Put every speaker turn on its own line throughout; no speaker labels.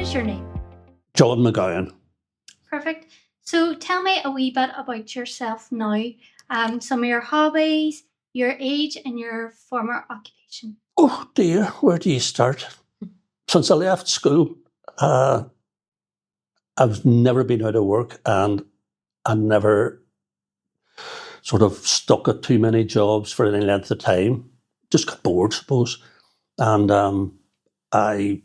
is your name?
John Magowan.
Perfect. So tell me a wee bit about yourself now. Some of your hobbies, your age, and your former occupation.
Oh dear, where do you start? Since I left school, I've never been out of work, and I never sort of stuck at too many jobs for any length of time. Just got bored, I suppose. And I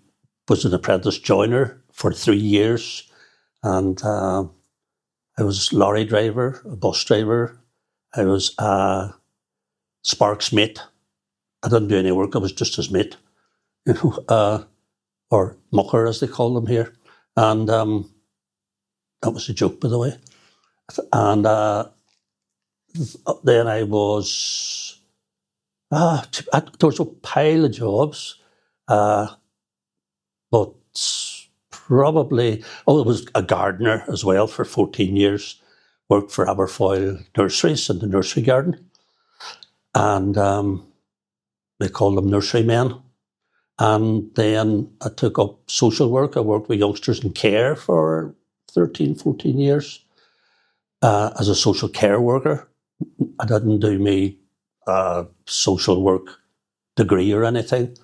was an apprentice joiner for 3 years, and I was lorry driver, a bus driver. I was a sparks mate. I didn't do any work. I was just his mate, or mucker as they call them here. And that was a joke, by the way. And then I was, there was a pile of jobs, but probably, I was a gardener as well for 14 years, worked for Aberfoyle Nurseries in the nursery garden. And they called them nurserymen. And then I took up social work. I worked with youngsters in care for 13, 14 years as a social care worker. I didn't do my social work degree or anything.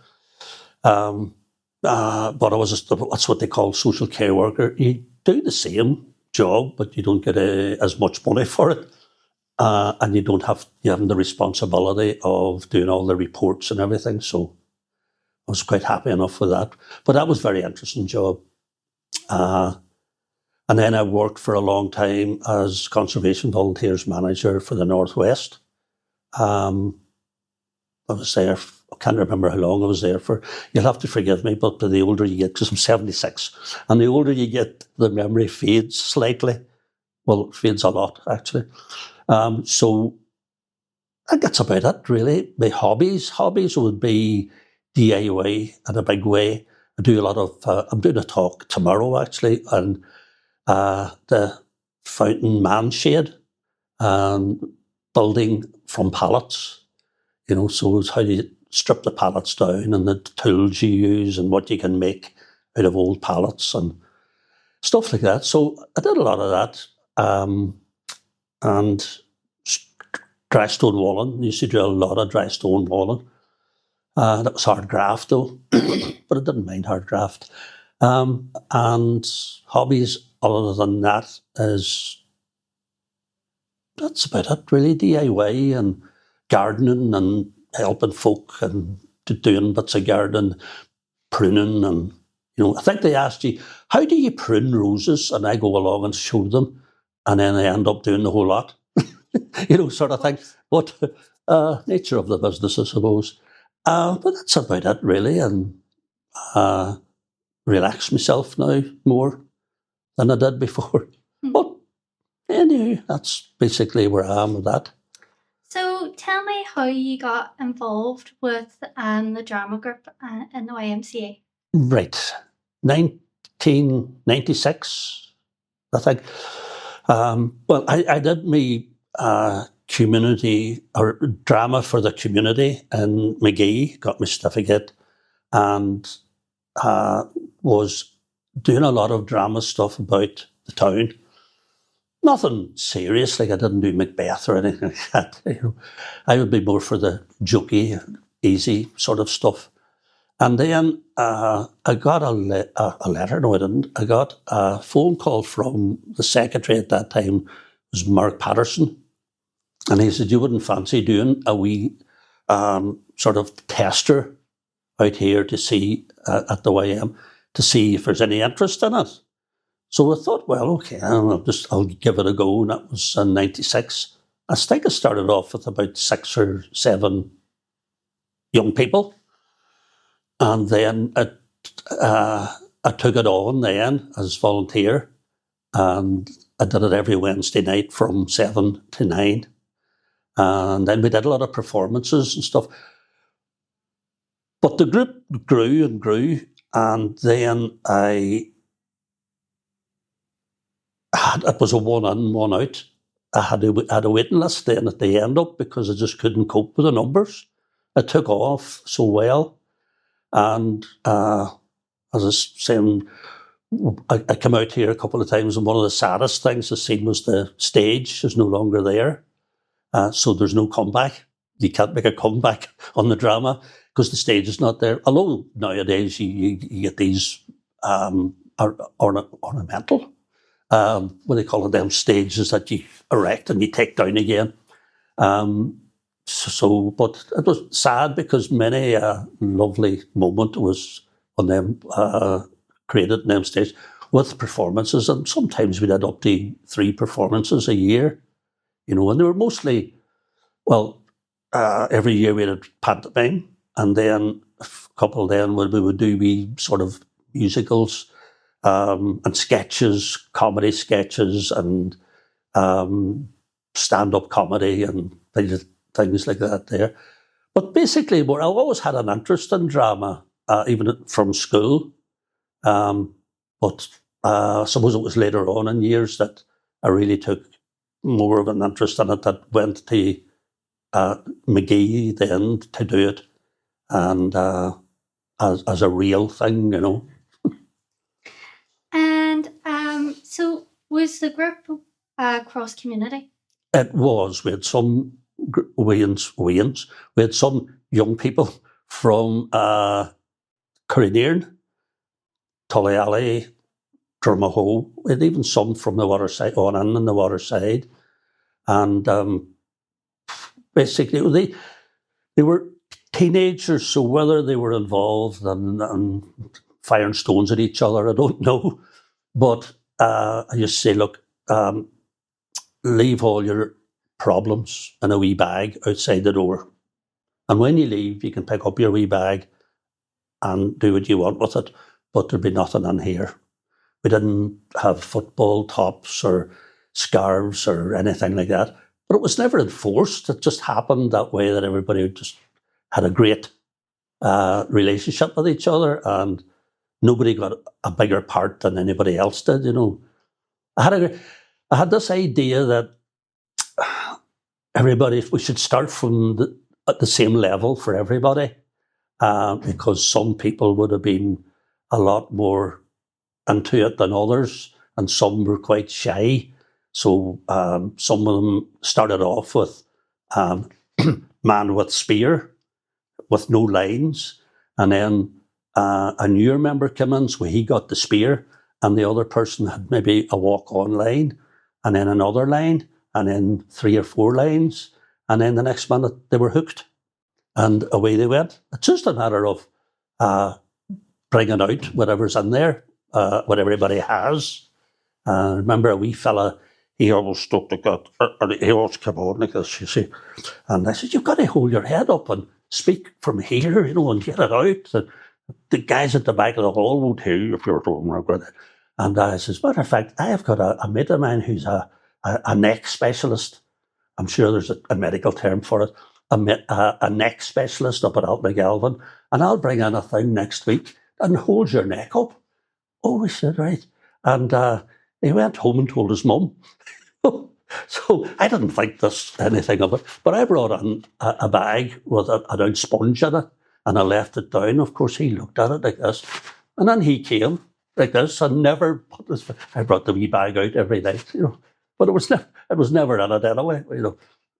But I was that's what they call social care worker. You do the same job, but you don't get as much money for it. And you haven't the responsibility of doing all the reports and everything. So I was quite happy enough with that. But that was a very interesting job. And then I worked for a long time as Conservation Volunteers Manager for the Northwest. I was there, I can't remember how long I was there for. You'll have to forgive me, but the older you get, because I'm 76, and the older you get, the memory fades slightly. Well, it fades a lot, actually. So I think that's about it, really. My hobbies would be DIY in a big way. I do a lot of, I'm doing a talk tomorrow, actually, and the fountain man shade and building from pallets. So it's how you strip the pallets down and the tools you use and what you can make out of old pallets and stuff like that. So I did a lot of that. And dry stone walling. I used to do a lot of dry stone walling. That was hard graft though, but I didn't mind hard graft. And hobbies other than that that's about it really. DIY and gardening and helping folk and doing bits of gardening, pruning, and I think they asked you, how do you prune roses? And I go along and show them, and then I end up doing the whole lot. Sort of thing. But nature of the business, I suppose. But that's about it really, and relax myself now more than I did before. But anyway, that's basically where I am with that.
So tell me how you got involved with the drama group in the YMCA.
Right. 1996, I think. Well, I did my community or drama for the community in Magee, got my certificate, and was doing a lot of drama stuff about the town. Nothing serious, like I didn't do Macbeth or anything like that. I would be more for the jokey, easy sort of stuff. And then I got a letter. No, I didn't. I got a phone call from the secretary at that time, it was Mark Patterson. And he said, you wouldn't fancy doing a wee sort of tester out here to see, at the YM, to see if there's any interest in it. So I thought, well, okay, I'll give it a go. And that was in 96. I think I started off with about 6 or 7 young people. And then I took it on then as volunteer. And I did it every Wednesday night from 7 to 9. And then we did a lot of performances and stuff. But the group grew and grew. And then it was a one in, one out. I had a waiting list then at the end up because I just couldn't cope with the numbers. It took off so well. And as I was saying, I come out here a couple of times, and one of the saddest things I've seen was the stage is no longer there. So there's no comeback. You can't make a comeback on the drama because the stage is not there. Although nowadays you get these ornamental, what they call it, them stages that you erect and you take down again. But it was sad because many a lovely moment was on them created in them stage with performances, and sometimes we did up to 3 performances a year, and they were mostly, every year we had a pantomime, and then a couple then we would do wee sort of musicals and sketches, comedy sketches, and stand-up comedy and things like that there. But basically, I always had an interest in drama, even from school. But I suppose it was later on in years that I really took more of an interest in it, that went to McGee then to do it, and as a real thing,
And so was the group cross community?
It was. We had some Wayans. We had some young people from Corrynairn, Tullyalley, Drumahoe. We had even some from the waterside, on in the waterside. And basically, they were teenagers, so whether they were involved in firing stones at each other, I don't know. But I just say, look, leave all your problems in a wee bag outside the door. And when you leave, you can pick up your wee bag and do what you want with it, but there'd be nothing in here. We didn't have football tops or scarves or anything like that, but it was never enforced. It just happened that way, that everybody just had a great relationship with each other, and nobody got a bigger part than anybody else did, I had this idea that we should start from at the same level for everybody, because some people would have been a lot more into it than others, and some were quite shy. So some of them started off with man with spear, with no lines, and then a newer member came in, so he got the spear, and the other person had maybe a walk-on line, and then another line, and then 3 or 4 lines, and then the next minute they were hooked, and away they went. It's just a matter of bringing out whatever's in there, what everybody has. Remember a wee fella, he always stuck like that, and he always came on like this, you see. And I said, you've got to hold your head up and speak from here, and get it out. The guys at the back of the hall won't hear you if you're talking like that. And I says, matter of fact, I have got a mate of mine who's a neck specialist. I'm sure there's a medical term for it. A neck specialist up at Altmagalvin. And I'll bring in a thing next week and hold your neck up. Oh, he said, right. And he went home and told his mum. So I didn't think anything of it. But I brought in a bag with an old sponge in it, and I left it down. Of course, he looked at it like this. And then he came like this and never put this. I brought the wee bag out every night, But it was never in it anyway,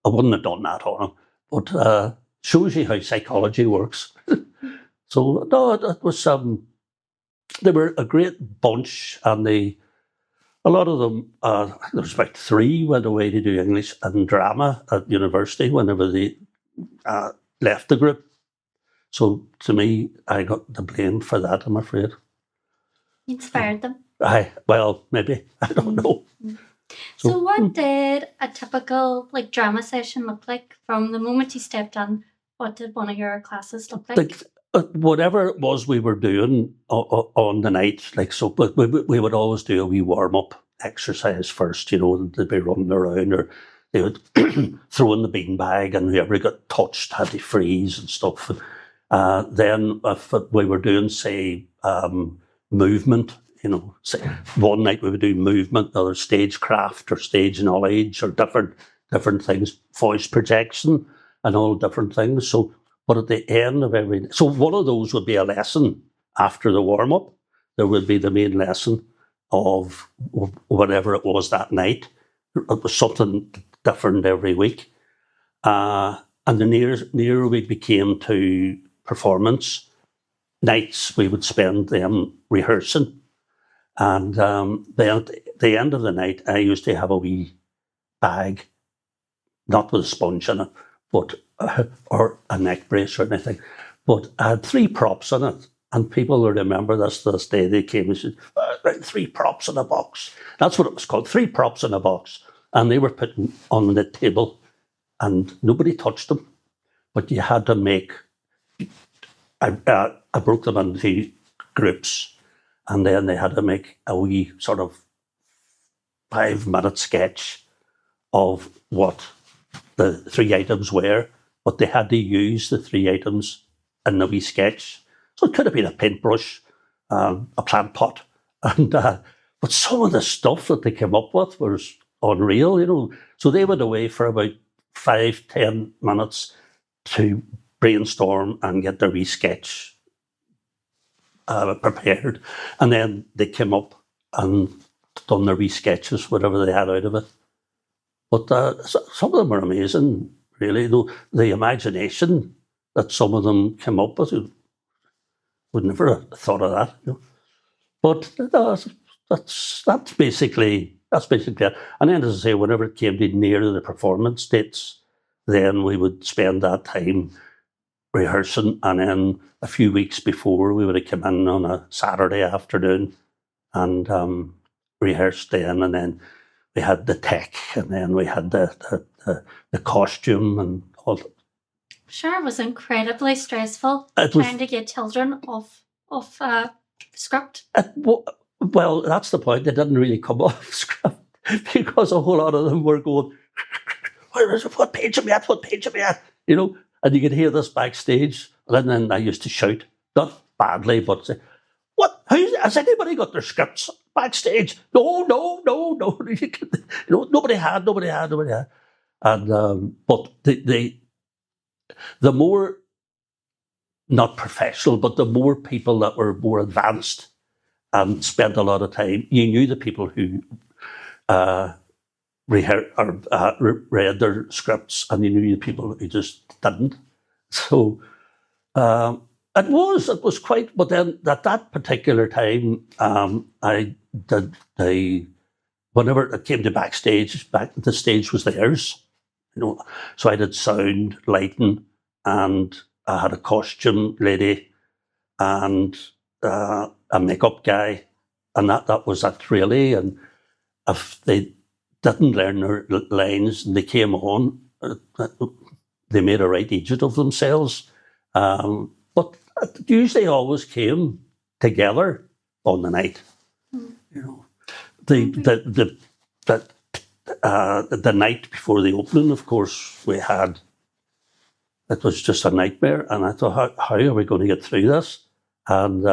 I wouldn't have done that on him. But shows you how psychology works. So no, it was they were a great bunch, and a lot of them, there was about 3 went away to do English and drama at university whenever they left the group. So to me, I got the blame for that, I'm afraid.
Inspired them.
Well, maybe. I don't know.
So what did a typical drama session look like from the moment you stepped in? What did one of your classes look like?
Whatever it was we were doing on the night, but we would always do a wee warm-up exercise first, and they'd be running around, or they would throw in the beanbag, and whoever got touched had to freeze and stuff. Then if we were doing, say, movement, say one night we would do movement, other stagecraft or stage knowledge or different things, voice projection and all different things. So, but at the end of so one of those would be a lesson after the warm-up. there would be the main lesson of whatever it was that night. It was something different every week. And the nearer we became to performance, nights we would spend them rehearsing. And then at the end of the night, I used to have a wee bag, not with a sponge in it, but or a neck brace or anything. But I had 3 props in it. And people will remember this to this day. They came and said, 3 props in a box. That's what it was called, 3 props in a box. And they were put on the table and nobody touched them. But you had to make, I broke them into groups, and then they had to make a wee sort of 5-minute sketch of what the 3 items were, but they had to use the 3 items in the wee sketch. So it could have been a paintbrush, a plant pot, and but some of the stuff that they came up with was unreal, you know. So they went away for about 5-10 minutes to brainstorm and get their wee sketch prepared, and then they came up and done their wee sketches, whatever they had out of it. But some of them were amazing, really. The imagination that some of them came up with, would never have thought of that. You know. But that's basically it. And then, as I say, whenever it came to near the performance dates, then we would spend that time rehearsing, and then a few weeks before we would have come in on a Saturday afternoon and rehearsed then, and then we had the tech, and then we had the costume and all.
Sure, it was incredibly stressful trying to get children off script.
Well, that's the point. They didn't really come off script because a whole lot of them were going, "Where is it? What page am I at? What page am I at?" You know, and you could hear this backstage. And then I used to shout, not badly, but say, "What? Has anybody got their scripts backstage?" No. You know, nobody had. And but the more, not professional, but the more people that were more advanced and spent a lot of time, you knew the people who read their scripts, and you knew the people who just didn't. So it was quite. But then at that particular time, I did whenever it came to backstage, the stage was theirs. You know, so I did sound, lighting, and I had a costume lady and a makeup guy, and that was it really. And if they didn't learn their lines and they came on, they made a right idiot of themselves. But it usually always came together on the night. You know, the night before the opening, of course, it was just a nightmare. And I thought, how are we going to get through this? And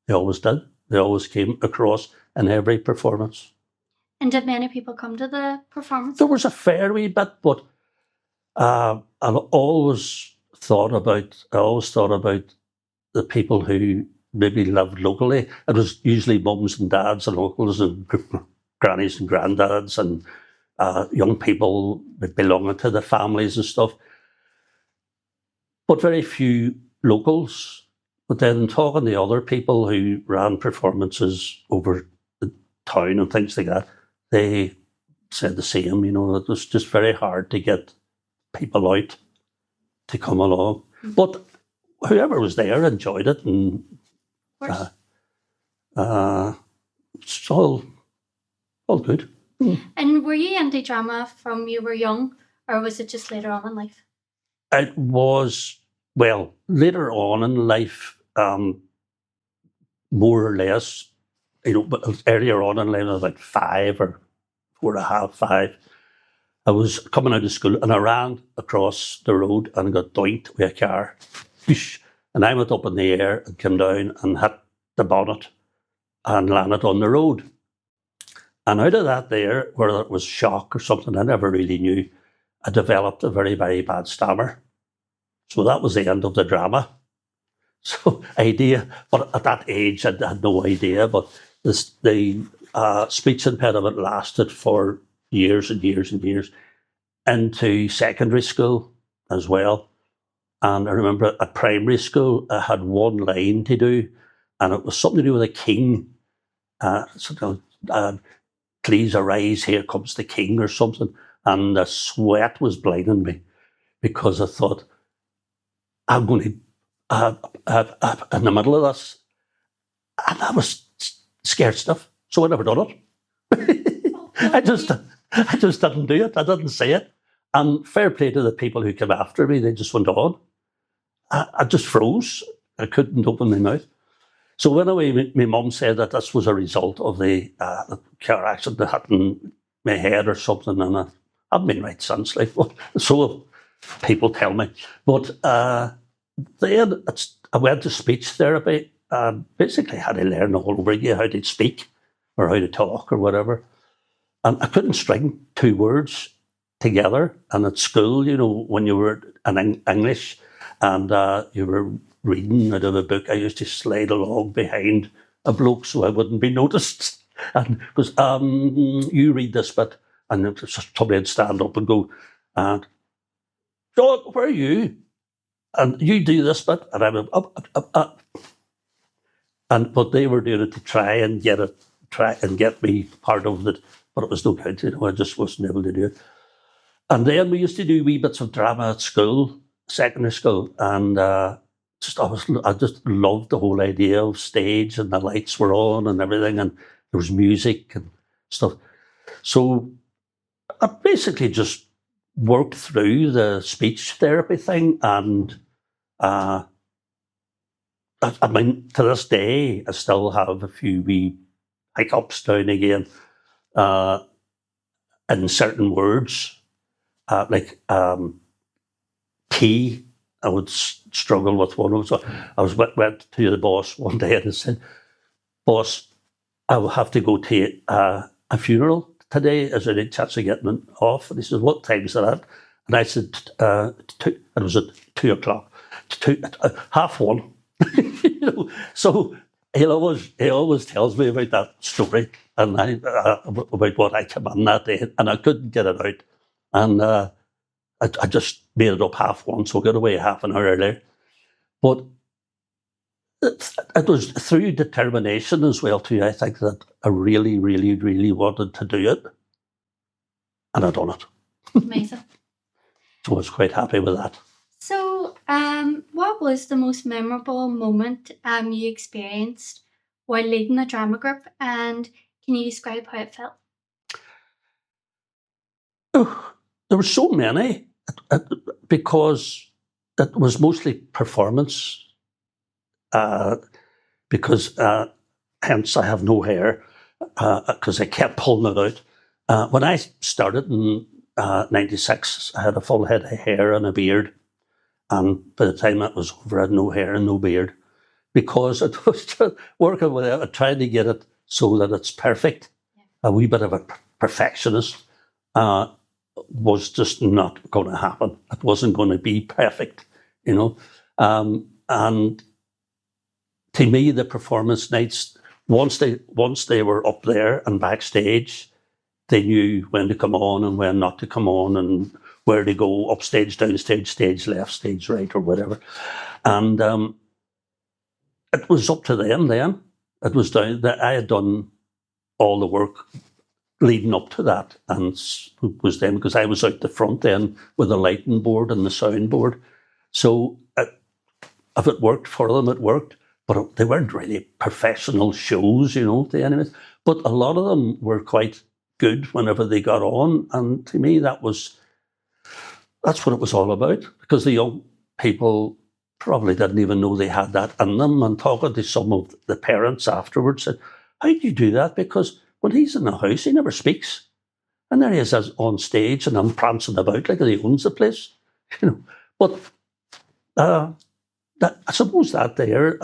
they always did. They always came across in every performance.
And did many people come to the performance?
There was a fair wee bit, but I always thought about the people who maybe lived locally. It was usually mums and dads and uncles and grannies and granddads and young people belonging to the families and stuff. But very few locals. But then talking to other people who ran performances over the town and things like that, they said the same. You know, it was just very hard to get people out to come along. Mm-hmm. But whoever was there enjoyed it, and it's all good.
And were you into drama from you were young, or was it just later on in life?
It was, well, later on in life, more or less, you know, but earlier on in life, I was about 5 or 4.5, 5. I was coming out of school and I ran across the road and got doinked with a car. And I went up in the air and came down and hit the bonnet and landed on the road. And out of that there, whether it was shock or something, I never really knew, I developed a very, very bad stammer. So that was the end of the drama. So idea, but at that age I had no idea. But the speech impediment lasted for years and years and years into secondary school as well. And I remember at primary school I had one line to do, and it was something to do with a king. Please arise, here comes the king, or something. And the sweat was blinding me because I thought, I'm going to, in the middle of this, and I was scared stiff, so I never done it. I just didn't do it. I didn't say it. And fair play to the people who came after me, they just went on. I just froze. I couldn't open my mouth. So anyway, my mum said that this was a result of the car accident that happened in my head or something, and I haven't been right since. Like, so people tell me. But then I went to speech therapy and basically had to learn all over again how to speak or how to talk or whatever. And I couldn't string two words together. And at school, you know, when you were in English and you were reading out of a book, I used to slide along behind a bloke so I wouldn't be noticed. And because you read this bit, and somebody would stand up and go, and John, where are you? And you do this bit, and I went up. And but they were doing it to try and get me part of it, but it was no good, you know. I just wasn't able to do it. And then we used to do wee bits of drama at school, secondary school, and I just loved the whole idea of stage, and the lights were on and everything, and there was music and stuff. So I basically just worked through the speech therapy thing, and I mean, to this day, I still have a few wee hiccups down again in certain words, like key. I would struggle with one of them. So I went to the boss one day and I said, "Boss, I will have to go to a funeral today. Is there any chance of getting it off?" And he said, "What time is that?" And I said, it was at 2 o'clock, 1:30. You know, so he always tells me about that story and about what I came on that day, and I couldn't get it out. And I just made it up 1:30, so I got away half an hour earlier. But it was through determination as well too, I think, that I really, really, really wanted to do it. And I done it.
Amazing.
So I was quite happy with that.
So, what was the most memorable moment you experienced while leading a drama group, and can you describe how it felt?
Oh, there were so many because it was mostly performance. Because hence I have no hair because I kept pulling it out. When I started in '96, I had a full head of hair and a beard. And by the time that was over, I had no hair and no beard because it was just working with it, trying to get it so that it's perfect. Yeah. A wee bit of a perfectionist was just not going to happen. It wasn't going to be perfect, you know. And to me, the performance nights, once they were up there and backstage, they knew when to come on and when not to come on, and where to go upstage, downstage, stage left, stage right, or whatever. And it was up to them then. It was down that I had done all the work leading up to that, and it was them, because I was out the front then with the lighting board and the sound board. So if it worked for them, it worked. But they weren't really professional shows, you know, to anyways. But a lot of them were quite good whenever they got on. And to me, that's what it was all about, because the young people probably didn't even know they had that in them. And talking to some of the parents afterwards said, "How do you do that? Because when he's in the house, he never speaks. And there he is on stage and I'm prancing about like he owns the place." You know, but I suppose that there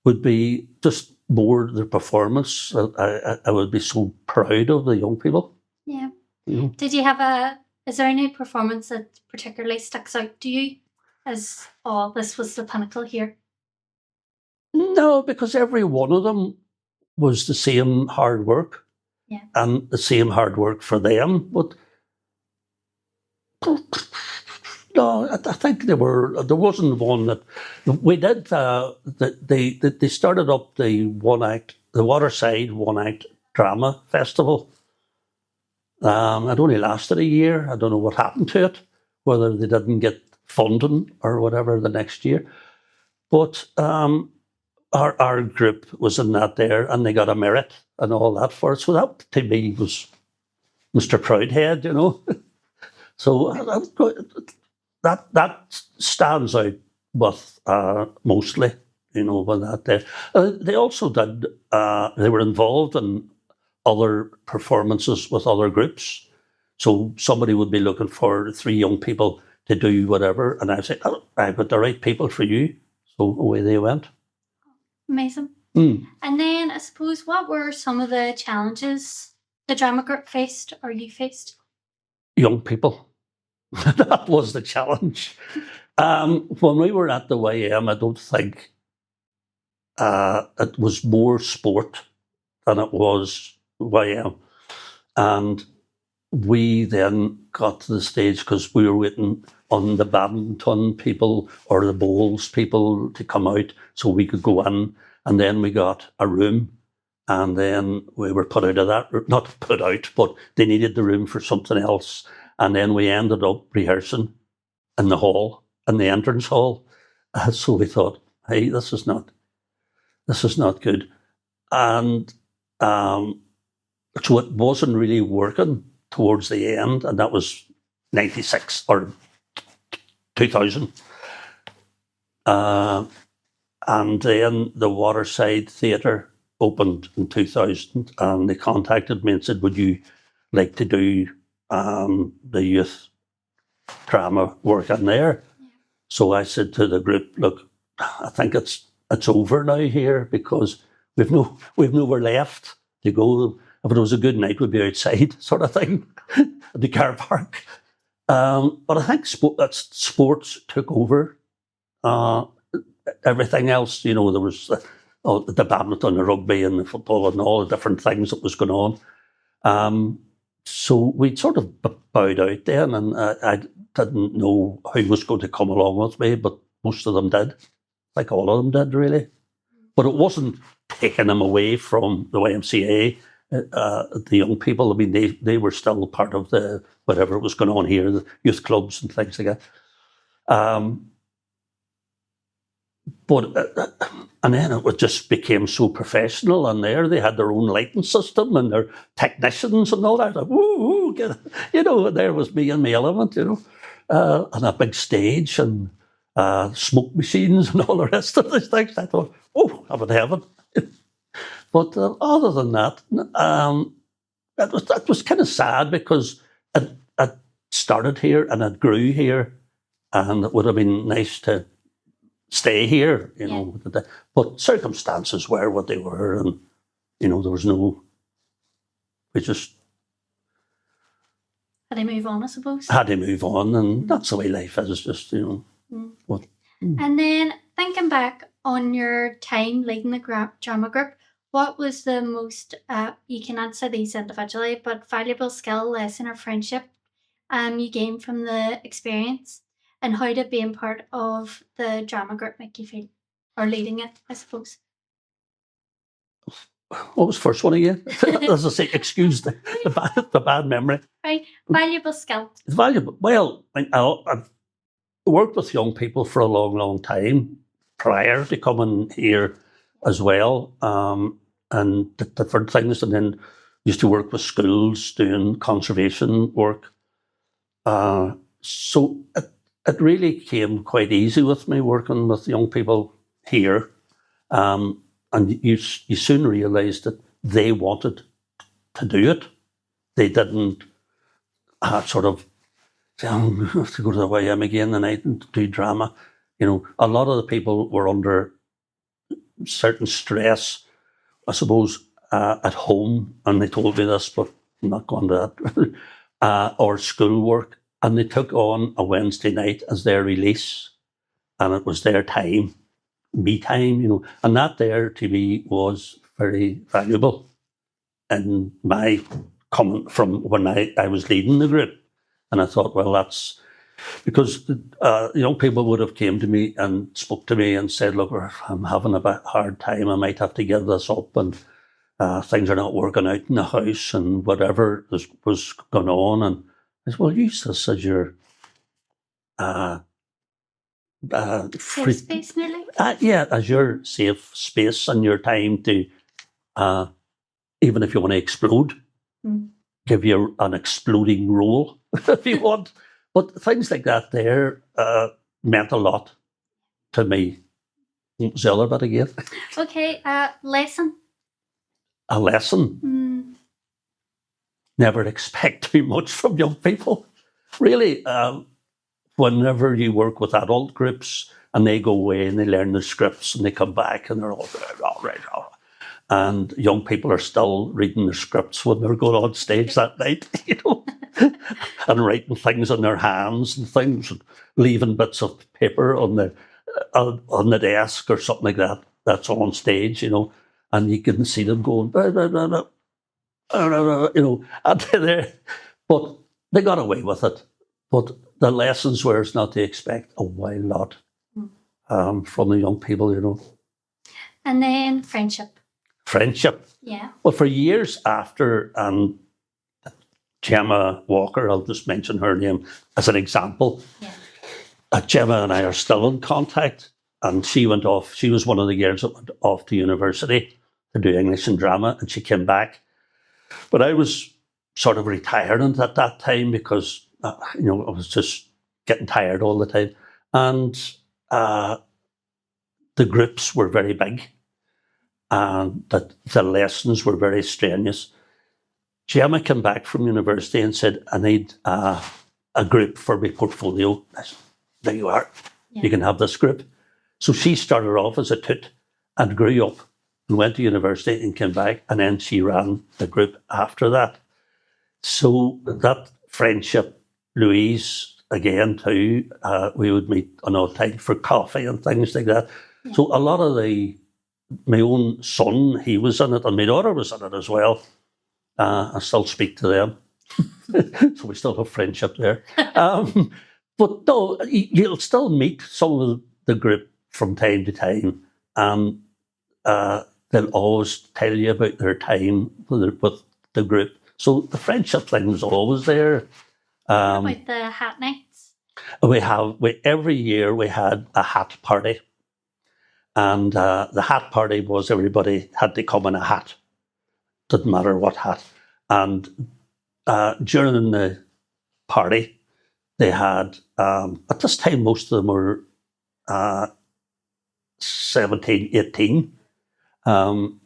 would be just more the performance. I would be so proud of the young people.
Yeah.
You know?
Is there any performance that particularly sticks out to you? as, oh, this was the pinnacle here?
No, because every one of them was the same hard work.
Yeah.
And the same hard work for them. But no, I think there wasn't one that we did. They started up the Waterside one act drama festival. It only lasted a year. I don't know what happened to it, whether they didn't get funding or whatever the next year. But our group was in that there, and they got a merit and all that for it. So that to me was Mr. Proudhead, you know. So that stands out with mostly, you know, with that there. They also did. They were involved in other performances with other groups. So somebody would be looking for 3 young people to do whatever, and I'd say, "Oh, I've got the right people for you." So away they went.
Amazing.
Mm.
And then I suppose, what were some of the challenges the drama group faced or you faced?
Young people. That was the challenge. When we were at the YM, I don't think it was more sport than it was YM. And we then got to the stage because we were waiting on the badminton people or the bowls people to come out so we could go in. And then we got a room. And then we were put out of that room. Not put out, but they needed the room for something else. And then we ended up rehearsing in the hall, in the entrance hall. So we thought, hey, this is not good. And so it wasn't really working towards the end, and that was 96 or 2000. And then the Waterside Theatre opened in 2000, and they contacted me and said, would you like to do the youth drama work in there? Yeah. So I said to the group, look, I think it's over now here because we've nowhere left to go. If it was a good night, we'd be outside, sort of thing, at the car park. But I think sports took over everything else. You know, there was the badminton, the rugby, and the football, and all the different things that was going on. So we sort of bowed out then, and I didn't know who was going to come along with me, but most of them did. Like all of them did, really. But it wasn't taking them away from the YMCA, the young people. I mean, they were still part of the whatever was going on here, the youth clubs and things like that. And then it just became so professional, and there they had their own lighting system and their technicians and all that. Like, woo, you know, there was me in my element, you know, and a big stage and smoke machines and all the rest of these things. I thought, oh, I would heaven. But other than that, it was kind of sad because it started here and it grew here, and it would have been nice to stay here, you know. Yeah. But circumstances were what they were, and you know, there was no. We just
had to move on, I suppose.
Had to move on, and that's the way life is. Just, you know. What?
And then thinking back on your time leading the drama group, what was the most, you can answer these individually, but valuable skill, lesson, or friendship you gained from the experience? And how did being part of the drama group make you feel? Or leading it, I suppose.
What was the first one again? As I say, excuse the bad memory.
Right. Valuable skill.
Valuable. Well, I've worked with young people for a long, long time prior to coming here as well, and different things, and then used to work with schools doing conservation work. So it really came quite easy with me working with young people here, and you soon realised that they wanted to do it. They didn't sort of say, oh, I have to go to the YM again tonight and do drama. You know, a lot of the people were under certain stress, I suppose, at home, and they told me this, but I'm not going to that, or schoolwork, and they took on a Wednesday night as their release. and it was their time, me time, and that there to me was very valuable in my coming from when I was leading the group. And I thought, well, that's because young people would have came to me and spoke to me and said, look, I'm having a bit hard time. I might have to give this up, and things are not working out in the house and whatever was going on. And I said, well, use this as your
Safe space, nearly.
yeah, as your safe space and your time to, even if you want to explode, give you an exploding role if you want. But things like that there meant a lot to me. What was the other bit again?
Okay, lesson.
A lesson. Never expect too much from young people. Really, whenever you work with adult groups and they go away and they learn the scripts and they come back and they're all right. And young people are still reading the scripts when they're going on stage that night, and writing things on their hands and things, and leaving bits of paper on the desk or something like that. That's on stage, and you can see them going, blah, blah, blah, blah, and but they got away with it. But the lessons were not to expect a wild lot from the young people,
And then friendship.
Friendship.
Yeah.
Well, for years after Gemma Walker, I'll just mention her name as an example. Yeah. Gemma and I are still in contact, and she went off. She was one of the girls that went off to university to do English and drama, and she came back. But I was sort of retiring at that time because, I was just getting tired all the time. And the groups were very big, and that the lessons were very strenuous. Gemma came back from university and said, I need a group for my portfolio. I said, there you are. Yeah. You can have this group. So she started off as a toot and grew up and went to university and came back, and then she ran the group after that. So that friendship, Louise, again too, we would meet on all time for coffee and things like that. Yeah. So a lot of my own son, he was in it, and my daughter was in it as well. I still speak to them. So we still have friendship there. But no, you'll still meet some of the group from time to time, and they'll always tell you about their time with the group. So the friendship thing was always there.
About the hat nights?
Every year we had a hat party. And the hat party was everybody had to come in a hat. Didn't matter what hat. And during the party, they had, at this time, most of them were 17, 18. And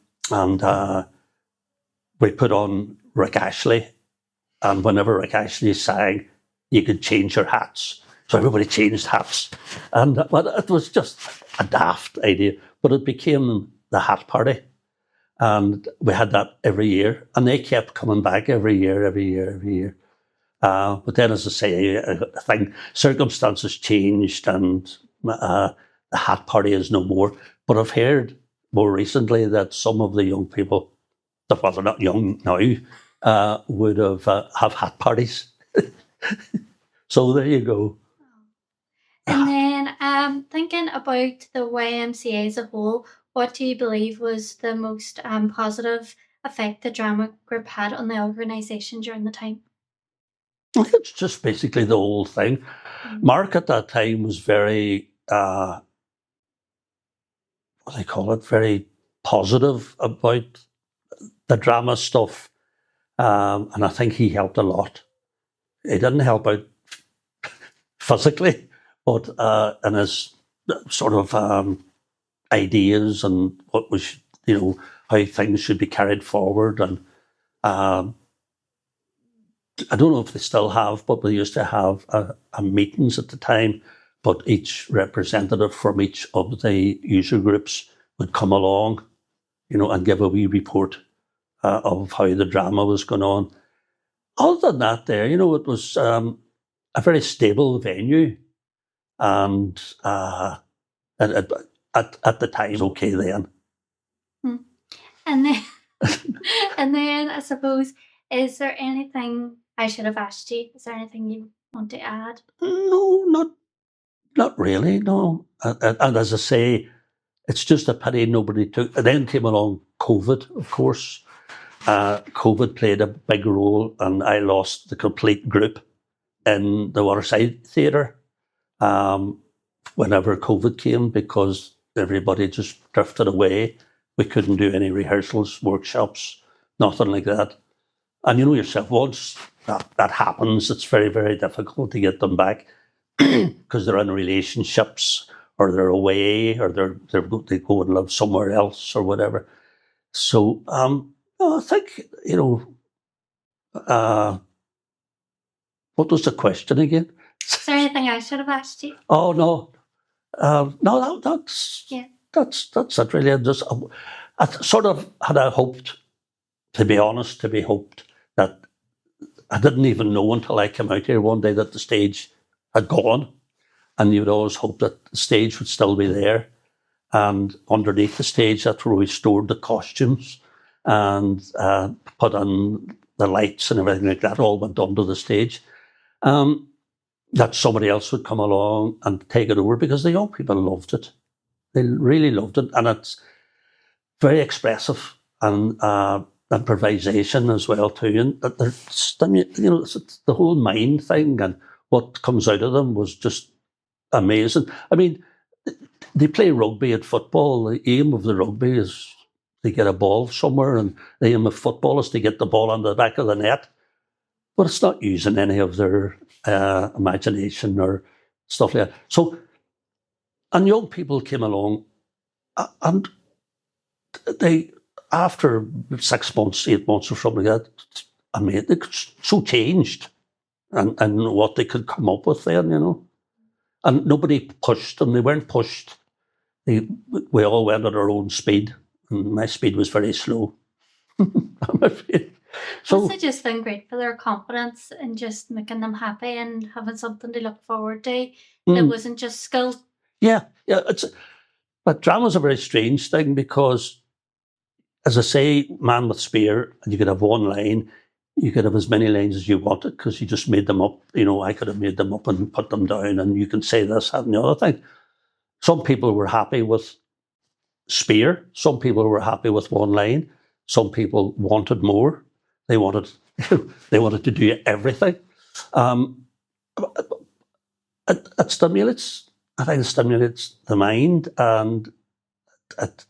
we put on Rick Ashley. And whenever Rick Ashley sang, you could change your hats. So everybody changed hats. And it was just a daft idea. But it became the hat party. And we had that every year. And they kept coming back every year. But then, as I say, I think circumstances changed, and the hat party is no more. But I've heard more recently that some of the young people, that they're not young now, would have hat parties. So there you go.
And then thinking about the YMCA as a whole, what do you believe was the most positive effect the drama group had on the organisation during the time?
I think it's just basically the whole thing. Mark at that time was very, what do they call it, very positive about the drama stuff. And I think he helped a lot. He didn't help out physically, but in his sort of ideas and what was, how things should be carried forward. And I don't know if they still have, but we used to have meetings at the time, but each representative from each of the user groups would come along, and give a wee report of how the drama was going on. Other than that there, it was a very stable venue, and At the time, okay then.
And then, and then I suppose, is there anything I should have asked you? Is there anything you want to add?
No, not really, no. And as I say, it's just a pity nobody took. And then came along COVID, of course. COVID played a big role, and I lost the complete group in the Waterside Theatre whenever COVID came, because everybody just drifted away. We couldn't do any rehearsals, workshops, nothing like that. And you know yourself, once that happens, it's very, very difficult to get them back because they're in relationships, or they're away, or they go and live somewhere else or whatever. So I think, what was the question again?
Is there anything I should have asked you?
Oh no, no, that's it really. I sort of had hoped, to be honest, that I didn't even know until I came out here one day that the stage had gone, and you'd always hope that the stage would still be there, and underneath the stage, that's where we stored the costumes and put on the lights and everything like that. All went onto the stage. That somebody else would come along and take it over, because the young people loved it. They really loved it, and it's very expressive and improvisation as well too. And they're the whole mind thing and what comes out of them was just amazing. I mean, they play rugby and football. The aim of the rugby is to get a ball somewhere, and the aim of football is to get the ball on the back of the net. But it's not using any of their imagination or stuff like that. So, and young people came along, and they, after 6 months, 8 months or something like that, I mean, they so changed and what they could come up with then, And nobody pushed them. They weren't pushed. We all went at our own speed, and my speed was very slow, I'm afraid. So
I just think great for their confidence and just making them happy and having something to look forward to that wasn't just skill.
Yeah. But drama's a very strange thing, because, as I say, Man with Spear, and you could have one line, you could have as many lines as you wanted, because you just made them up. I could have made them up and put them down, and you can say this, that, and the other thing. Some people were happy with Spear. Some people were happy with one line. Some people wanted more. They wanted to do everything. It stimulates. I think it stimulates the mind, and it's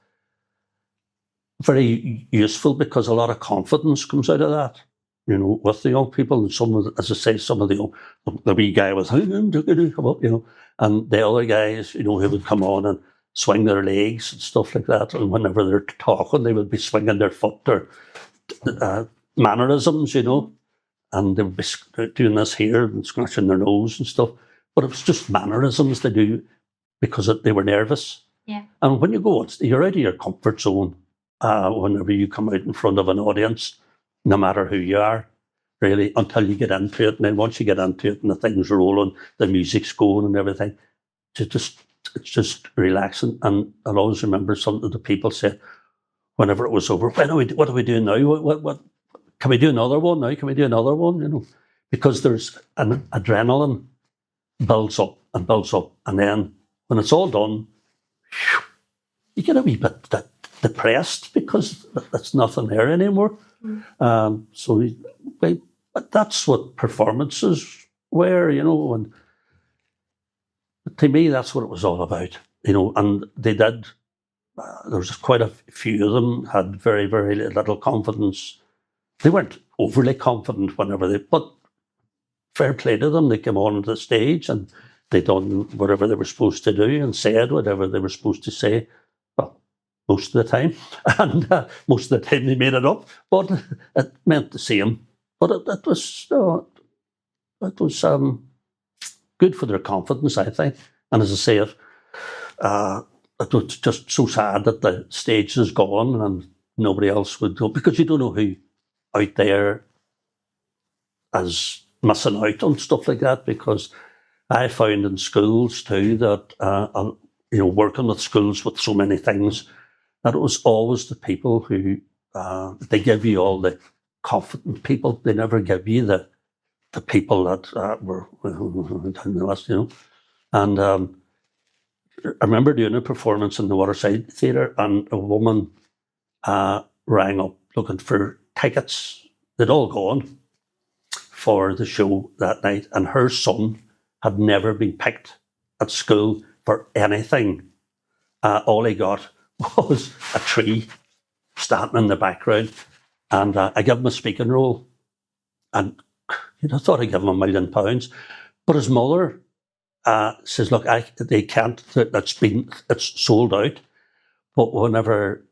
very useful, because a lot of confidence comes out of that. With the young people, and some of the wee guy was come up, and the other guys, who would come on and swing their legs and stuff like that, and whenever they're talking, they would be swinging their foot or mannerisms, and they would be doing this here and scratching their nose and stuff. But it was just mannerisms they do, because they were nervous.
Yeah.
And when you go, you're out of your comfort zone whenever you come out in front of an audience, no matter who you are, really, until you get into it. And then once you get into it and the thing's rolling, the music's going and everything, it's just relaxing. And I'll always remember something the people said whenever it was over, what are we doing now? What can we do another one now? Can we do another one? Because there's an adrenaline builds up, and then when it's all done, you get a wee bit depressed, because that's nothing there anymore. But that's what performances were, and to me, that's what it was all about, and they did. There was quite a few of them had very, very little confidence. They weren't overly confident but fair play to them. They came on the stage and they done whatever they were supposed to do and said whatever they were supposed to say. Well, most of the time, and most of the time they made it up, but it meant the same. But it was good for their confidence, I think. And as I say, it was just so sad that the stage is gone and nobody else would go, because you don't know who out there is missing out on stuff like that. Because I found in schools too that working with schools with so many things, that it was always the people who, they give you all the confident people. They never give you the people that were down the list, And I remember doing a performance in the Waterside Theatre, and a woman rang up looking for tickets. They'd all gone for the show that night, and her son had never been picked at school for anything. All he got was a tree standing in the background, and I gave him a speaking role, and I thought I'd give him £1 million, but his mother says, "Look, they can't. It's sold out. But whenever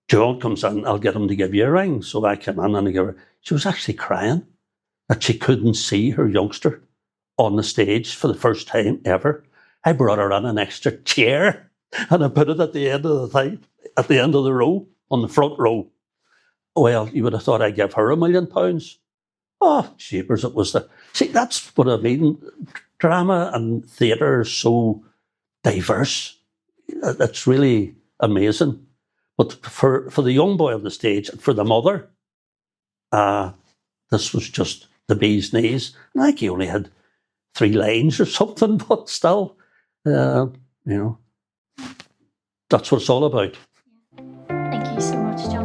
John comes in, I'll get him to give you a ring." So I came in and I gave her. She was actually crying that she couldn't see her youngster on the stage for the first time ever. I brought her in an extra chair and I put it at the end of the thing, at the end of the row, on the front row. Well, you would have thought I'd give her £1 million. Oh, jeepers, it was see, that's what I mean. Drama and theatre are so diverse. It's really amazing. But for the young boy on the stage and for the mother, this was just the bee's knees. Like he only had 3 lines or something, but still, that's what it's all about.
Thank you so much, John.